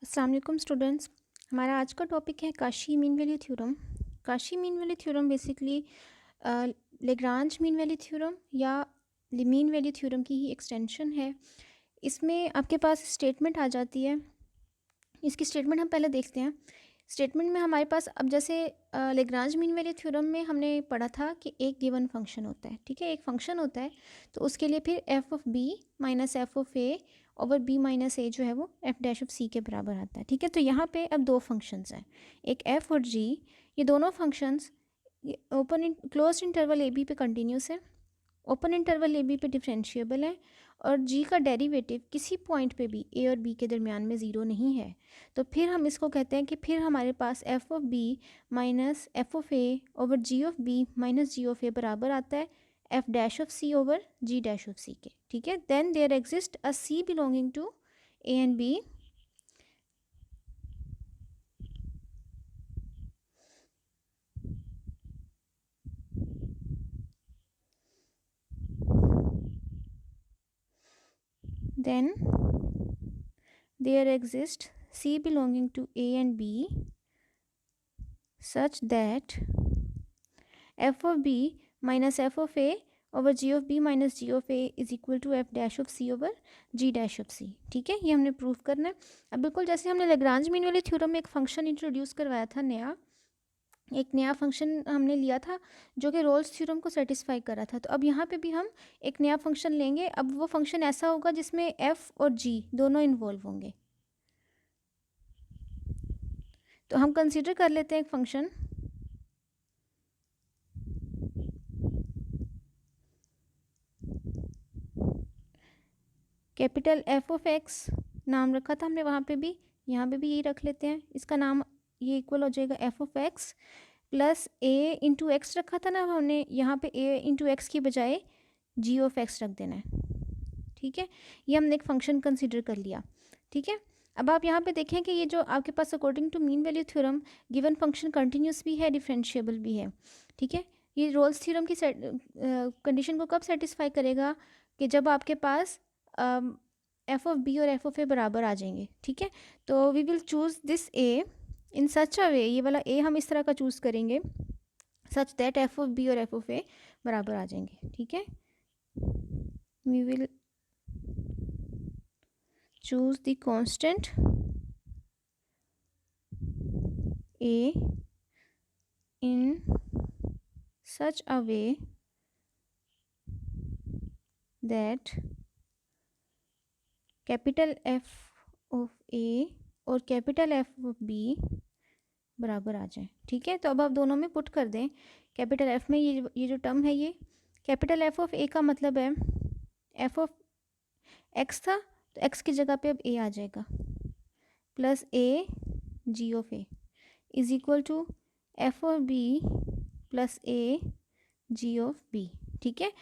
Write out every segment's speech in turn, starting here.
अस्सलाम वालेकुम स्टूडेंट्स। हमारा आज का टॉपिक है Kashi mean value theorem. Kashi mean value theorem basically Lagrange mean value theorem या मीन वैल्यू थ्योरम की ही एक्सटेंशन है। इसमें आपके पास स्टेटमेंट आ जाती है। इसकी स्टेटमेंट हम पहले देखते हैं। स्टेटमेंट में हमारे पास अब जैसे लेग्रांज मीन वैल्यू थ्योरम में हमने पढ़ा था कि एक गिवन फंक्शन होता है, ठीक है, एक फंक्शन होता है। तो उसके लिए फिर F of B minus F of A over B minus A जो है वो एफ डैश ऑफ सी के बराबर आता है, ठीक है। तो यहाँ पे अब दो फंक्शंस हैं, एक एफ और जी। ये दोनों functions open close interval A B पे कंटिन्यूस है, ओपन इंटरवल ए बी पे डिफरेंशिएबल है, और जी का डेरिवेटिव किसी पॉइंट पे भी ए और बी के दरमियान में ज़ीरो नहीं है। तो फिर हम इसको कहते हैं कि फिर हमारे पास F of B minus F of A over G of B minus G of A बराबर आता है F dash of C over G dash of C के, ठीक है। Then there exist a C belonging to A and B then there exists C belonging to A and B such that f of b minus f of a over g of b minus g of a is equal to f dash of c over g dash of c, ठीक है। ये हमने prove करना है। अब बिल्कुल जैसे हमने लेग्रांज मीन वाले थ्योरम में एक फंक्शन इंट्रोड्यूस करवाया था, एक नया फंक्शन हमने लिया था जो कि रोल्स थ्योरम को सेटिस्फाई कर रहा था। तो अब यहाँ पे भी हम एक नया फंक्शन लेंगे। अब वो फंक्शन ऐसा होगा जिसमें f और g दोनों इन्वॉल्व होंगे। तो हम कंसीडर कर लेते हैं एक function capital F of x, नाम रखा था हमने वहाँ पे भी, यहाँ पे भी यही रख लेते हैं। इसका नाम ये इक्वल हो जाएगा F of x plus A into x रखा था ना हमने, यहाँ पे ए इंटू एक्स की बजाय जी ऑफ एक्स रख देना है, ठीक है। ये हमने एक फंक्शन कंसिडर कर लिया, ठीक है। अब आप यहाँ पे देखें कि ये जो आपके पास according to mean value theorem given function continuous भी है, डिफरेंशिएबल भी है, ठीक है। ये रोल्स थ्योरम की कंडीशन को कब सेटिस्फाई करेगा कि जब आपके पास एफ ऑफ बी और एफ ऑफ ए बराबर आ जाएंगे, ठीक है। तो we will choose this A in such a way, ये वाला ए हम इस तरह का चूज़ करेंगे such that F of B और एफ ऑफ ए बराबर आ जाएंगे, ठीक है। We will choose the constant a in such a way that capital F of A और कैपिटल F ऑफ B बराबर आ जाए, ठीक है। तो अब आप दोनों में पुट कर दें। कैपिटल F में ये जो टर्म है, ये कैपिटल F ऑफ A का मतलब है F ऑफ X था, तो X की जगह पे अब A आ जाएगा plus A G of A is equal to F of B plus A G of B, ठीक है।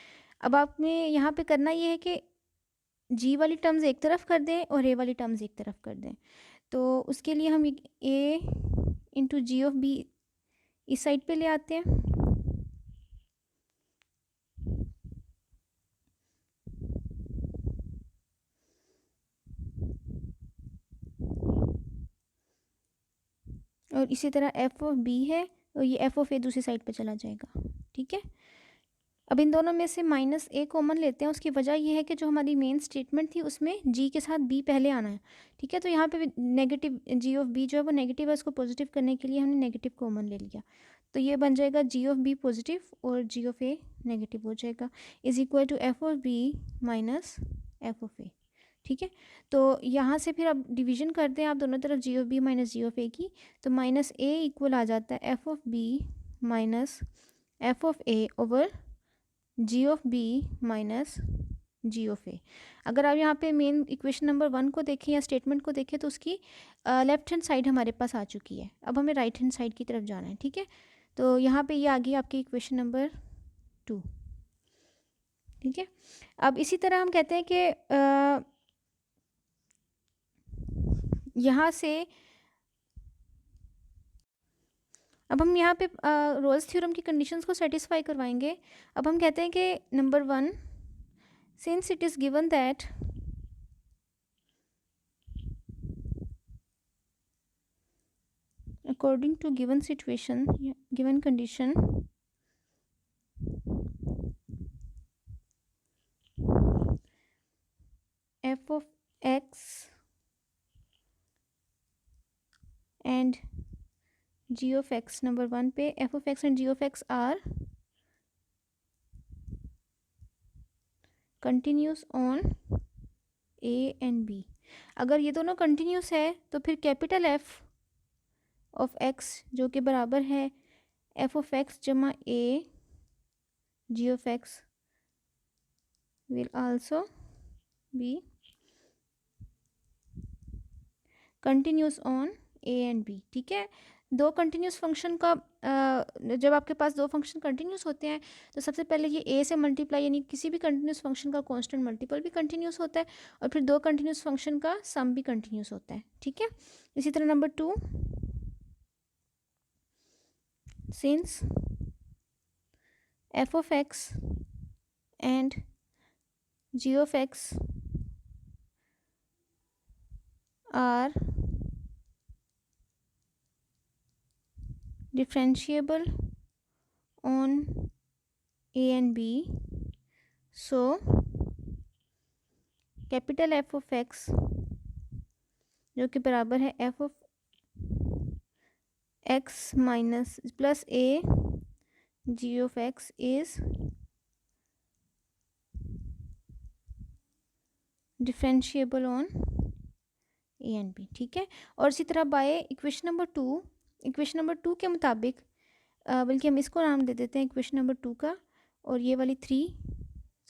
अब आपने यहाँ पे करना ये है कि G वाली टर्म्स एक तरफ कर दें और A वाली टर्म्स एक तरफ कर दें। तो उसके लिए हम A into G of B इस साइड पे ले आते हैं, और इसी तरह एफ ऑफ बी है और ये एफ ऑफ ए दूसरी साइड पे चला जाएगा, ठीक है। अब इन दोनों में से माइनस ए कॉमन लेते हैं। उसकी वजह यह है कि जो हमारी मेन स्टेटमेंट थी उसमें जी के साथ बी पहले आना है, ठीक है। तो यहाँ पे नेगेटिव जी ऑफ बी जो है वो नेगेटिव है, उसको पॉजिटिव करने के लिए हमने नेगेटिव कॉमन ले लिया। तो ये बन जाएगा जी ऑफ बी पॉजिटिव और जी ऑफ ए नेगेटिव हो जाएगा is equal to F of B minus F of A, ठीक है। तो यहाँ से फिर अब डिवीजन कर दें आप दोनों तरफ G of B minus G of A की, तो माइनस ए इक्वल आ जाता है F of B minus F of A over G of B minus G of A. अगर आप यहाँ पे मेन इक्वेशन नंबर 1 को देखें या स्टेटमेंट को देखें तो उसकी लेफ्ट हैंड साइड हमारे पास आ चुकी है। अब हमें राइट हैंड साइड की तरफ जाना है, ठीक है। तो यहाँ पे ये आ गई आपकी इक्वेशन नंबर 2, ठीक है। अब इसी तरह हम कहते हैं कि यहाँ से अब हम यहाँ पे रोल्स थ्योरम की कंडीशंस को सेटिस्फाई करवाएंगे। अब हम कहते हैं कि number 1, since it is given that according to given situation, given condition, f of x and g of x, number 1 पे f of x and g of x are continuous on a and b. अगर ये दोनों continuous है तो फिर capital f of x जो कि बराबर है f of x जमा a g of x will also be continuous on a and b. ठीक है, दो कंटिन्यूस फंक्शन का जब आपके पास दो फंक्शन कंटिन्यूस होते हैं तो सबसे पहले ये a से मल्टीप्लाई यानी किसी भी कंटिन्यूस फंक्शन का कांस्टेंट मल्टीपल भी कंटिन्यूस होता है और फिर दो कंटिन्यूस फंक्शन का सम भी कंटिन्यूस होता है. ठीक है, इसी तरह number 2, since f of x and g of x are differentiable on a and b, so capital f of x जो कि बराबर है f of x minus plus a g of x is differentiable on A and B. ठीक है, और इसी तरह bye equation number 2 के मुताबिक बल्कि हम इसको नाम दे देते हैं इक्वेशन नंबर 2 का और ये वाली 3.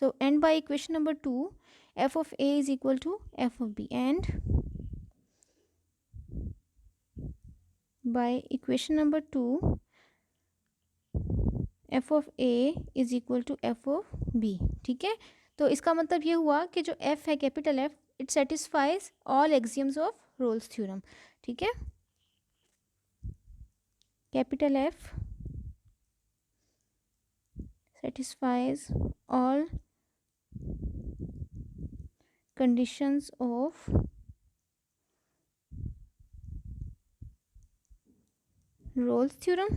So and bye equation number 2 f of a is equal to f of b and by equation number 2 f of a is equal to f of b. ठीक है, तो इसका मतलब ये हुआ कि जो f है capital F it satisfies all axioms of Rolle's theorem. ठीक है, capital F satisfies all conditions of Rolle's theorem.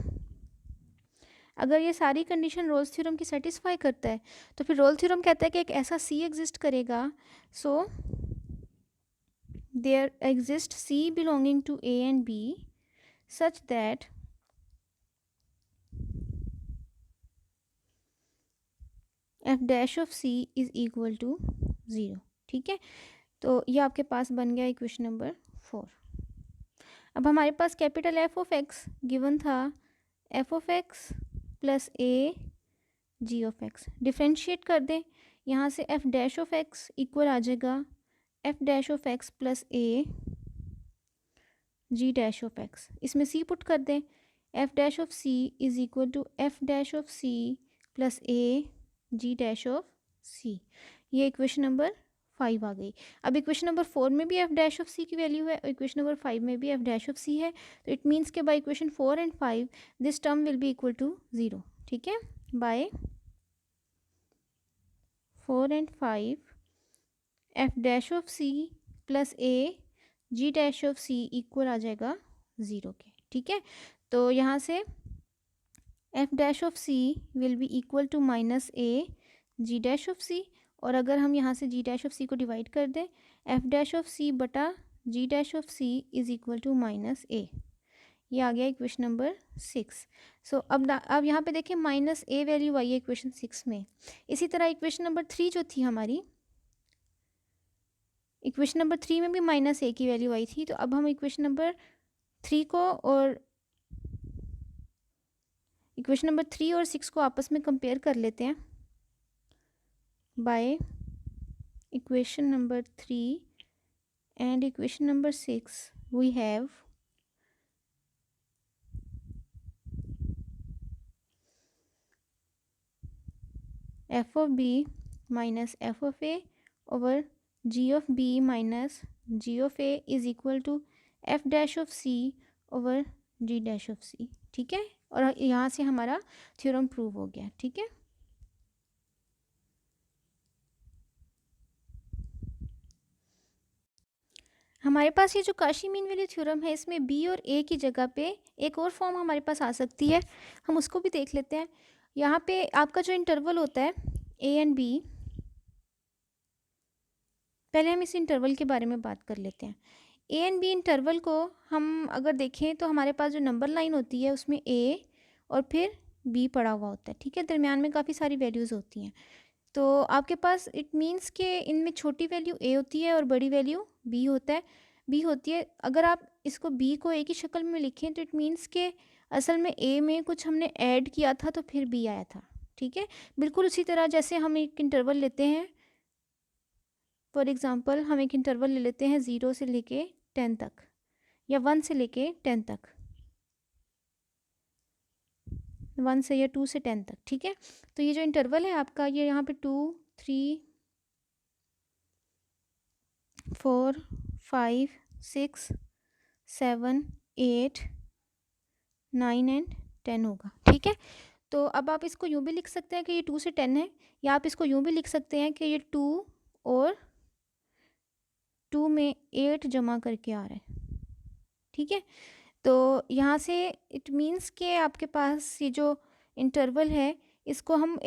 अगर ये सारी कंडीशन रोल्स थ्योरम की सेटिस्फाई करता है तो फिर रोल्स थ्योरम कहता है कि एक ऐसा C एग्जिस्ट करेगा. So there exist C belonging to A and B such that f dash of C is equal to 0. ठीक है, तो ये आपके पास बन गया इक्वेशन नंबर 4. अब हमारे पास capital F of x given था f of x plus a g of x. Differentiate कर दें, यहाँ से f dash of x equal आ जाएगा f dash of x plus a g dash of x. इसमें c पुट कर दें, f dash of c is equal to f dash of c plus a g dash of c. ये equation number 5 आ गई. अब equation number 4 में भी f dash of c की वैल्यू है और इक्वेशन नंबर 5 में भी f डैश ऑफ c है. तो इट मीन्स के by equation 4 and 5 this term will be equal to 0. ठीक है, by 4 and 5 f dash of c plus a g dash of c equal आ जाएगा 0 के. ठीक है, तो यहाँ से f dash of c will be equal to minus a g dash of c और अगर हम यहाँ से g डैश ऑफ c को डिवाइड कर दें f डैश ऑफ c बटा g dash of c is equal to minus a. ये आ गया इक्वेशन नंबर 6. सो अब यहाँ पे देखिए माइनस a वैल्यू आई है इक्वेशन 6 में. इसी तरह इक्वेशन नंबर 3 जो थी हमारी, इक्वेशन नंबर 3 में भी माइनस a की वैल्यू आई थी. तो अब हम इक्वेशन नंबर 3 को और इक्वेशन नंबर 3 और 6 को आपस में कंपेयर कर लेते हैं. By equation number 3 and equation number 6 we have f of b minus f of a over g of b minus g of a is equal to f dash of c over g dash of c. ठीक है, और यहाँ से हमारा theorem prove हो गया. ठीक है, हमारे पास ये जो काशी मीन वैल्यू थ्योरम है, इसमें बी और ए की जगह पे एक और फॉर्म हमारे पास आ सकती है, हम उसको भी देख लेते हैं। यहाँ पे आपका जो इंटरवल होता है ए एंड बी, पहले हम इस इंटरवल के बारे में बात कर लेते हैं। ए एंड बी इंटरवल को हम अगर देखें तो हमारे पास जो नंबर लाइन होती है उसमें ए और फिर बी पड़ा हुआ होता है, ठीक है। दरमियान में काफ़ी सारी वैल्यूज़ होती हैं, तो आपके पास इट मीन्स के इनमें छोटी वैल्यू ए होती है और बड़ी वैल्यू बी होता है, बी होती है। अगर आप इसको बी को ए की शक्ल में लिखें तो इट मीन्स के असल में ए में कुछ हमने ऐड किया था तो फिर बी आया था, ठीक है। बिल्कुल उसी तरह जैसे हम एक इंटरवल लेते हैं, फॉर एग्ज़ाम्पल हम एक इंटरवल ले लेते हैं 0 से लेके 10 तक या 1 से लेके 10 तक, 1 से या 2 से 10 तक, ठीक है। तो ये जो इंटरवल है आपका, ये यहाँ पे 2, 3, 4, 5, 6, 7, 8, 9 एंड 10 होगा, ठीक है। तो अब आप इसको यूँ भी लिख सकते हैं कि ये 2 से 10 है, या आप इसको यूँ भी लिख सकते हैं कि ये 2 और 2 में 8 जमा करके आ रहा है, ठीक है। तो यहाँ से इट मीन्स के आपके पास ये जो इंटरवल है इसको हम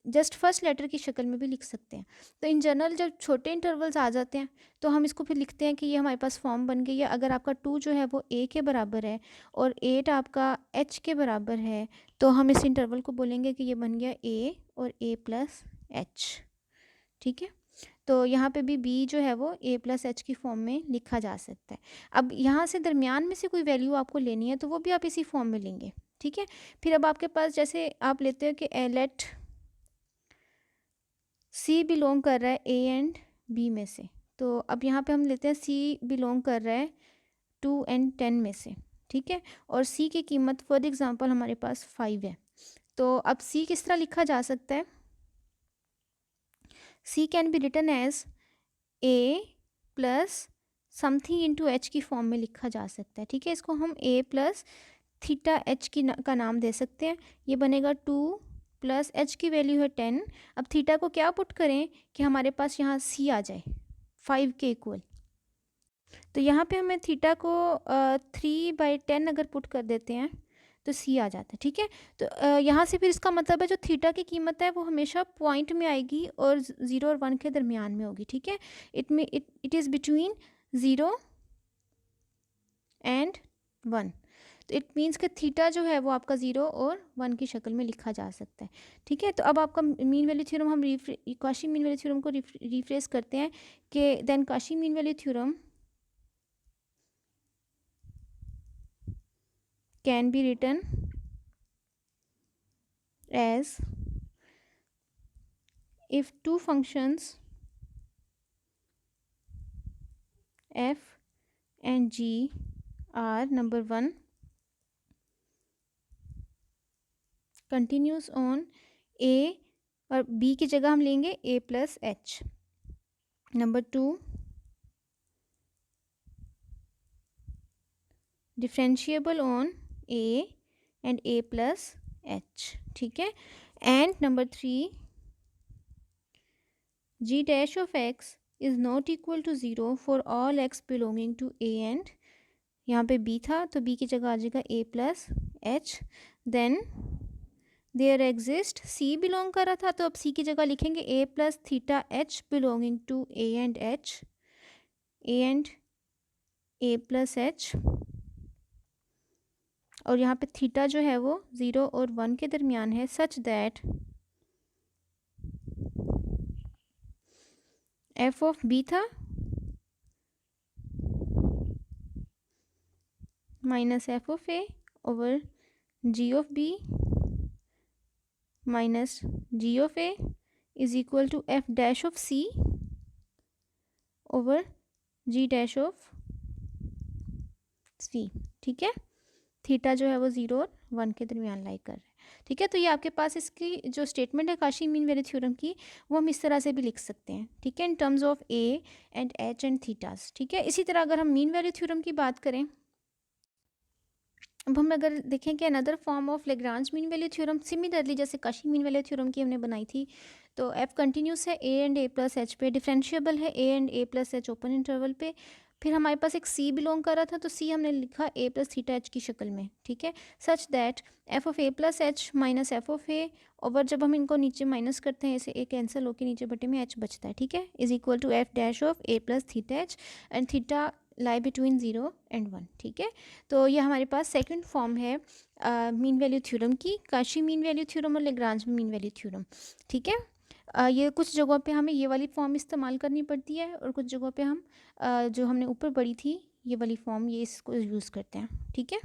जस्ट फर्स्ट लेटर की शक्ल में भी लिख सकते हैं। तो इन जनरल जब छोटे इंटरवल्स आ जाते हैं तो हम इसको फिर लिखते हैं कि ये हमारे पास फॉर्म बन गई है। अगर आपका 2 जो है वो ए के बराबर है और 8 आपका एच के बराबर है, तो हम इस इंटरवल को बोलेंगे कि ये बन गया ए और ए प्लस एच, ठीक है। तो यहाँ पे भी बी जो है वो ए प्लस एच की फॉर्म में लिखा जा सकता है। अब यहाँ से दरमियान में से कोई वैल्यू आपको लेनी है तो वो भी आप इसी फॉर्म में लेंगे, ठीक है। फिर अब आपके पास जैसे आप लेते हो कि लेट सी बिलोंग कर रहा है ए एंड बी में से, तो अब यहाँ पे हम लेते हैं सी बिलोंग कर रहा है 2 एंड 10 में से, ठीक है। और सी की कीमत फॉर एग्जांपल हमारे पास 5 है। तो अब सी किस तरह लिखा जा सकता है? C can be written as A plus something into H की फॉर्म में लिखा जा सकता है, ठीक है। इसको हम ए प्लस थीटा एच का नाम दे सकते हैं। ये बनेगा 2 प्लस एच की वैल्यू है 10। अब थीटा को क्या पुट करें कि हमारे पास यहाँ सी आ जाए 5 के इक्वल। तो यहाँ पे हमें थीटा को 3/10 अगर पुट कर देते हैं तो सी आ जाता है, ठीक है। तो यहाँ से फिर इसका मतलब है जो थीटा की कीमत है वो हमेशा पॉइंट में आएगी और 0 और 1 के दरमियान में होगी, ठीक है। It is between 0 and 1। तो इट मीन्स कि थीटा जो है वो आपका 0 और 1 की शक्ल में लिखा जा सकता है, ठीक है। तो अब आपका मीन वैल्यू थ्योरम हम काशी मीन वैल्यू थ्योरम को रिफ्रेश करते हैं कि then Cauchy mean value theorem can be written as if two functions f and g are number 1 continuous on a और b की जगह हम लेंगे a plus h, number 2 differentiable on a and a plus h, ठीक है। And number 3 g dash of x is not equal to 0 for all x belonging to a and यहाँ पे b था तो b की जगह आ जाएगा a plus h। Then there exist c belong कर रहा था तो अब c की जगह लिखेंगे a plus theta h belonging to a and h, a and a plus h। और यहाँ पे थीटा जो है वो 0 और 1 के दरमियान है, such that F of B था minus F of A over G of B minus G of A is equal to F dash of C over G dash of C, ठीक है। थीटा जो है वो 0 और 1 के दरमियान लाई कर रहा है, ठीक है। तो ये आपके पास इसकी जो स्टेटमेंट है काशी मीन वैल्यू थ्योरम की वो हम इस तरह से भी लिख सकते हैं, ठीक है, in terms of A and H and thetas, ठीक है। इसी तरह अगर हम मीन वैल्यू थ्योरम की बात करें, अब हम अगर देखें कि another form of Lagrange mean value theorem similarly जैसे काशी मीन वैल्यू थ्योरम की हमने बनाई थी, तो एफ कंटिन्यूस है A and A plus H पे, डिफरेंशिएबल है A and A plus H open interval पे, फिर हमारे पास एक सी बिलोंग कर रहा था, तो सी हमने लिखा ए प्लस थीटा एच की शक्ल में, ठीक है, such that F of A plus H minus F of A, और जब हम इनको नीचे माइनस करते हैं ऐसे ए कैंसिल होकर नीचे बटे में एच बचता है, ठीक है, is equal to F dash of A plus theta H and theta lie between 0 and 1, ठीक है। तो ये हमारे पास सेकंड फॉर्म है मीन वैल्यू थ्योरम की, काशी मीन वैल्यू थ्योरम और लेग्रांज मीन वैल्यू थ्योरम, ठीक है। ये कुछ जगहों पे हमें ये वाली फॉर्म इस्तेमाल करनी पड़ती है और कुछ जगहों पे हम जो हमने ऊपर पढ़ी थी ये वाली फॉर्म, ये इसको यूज़ करते हैं, ठीक है।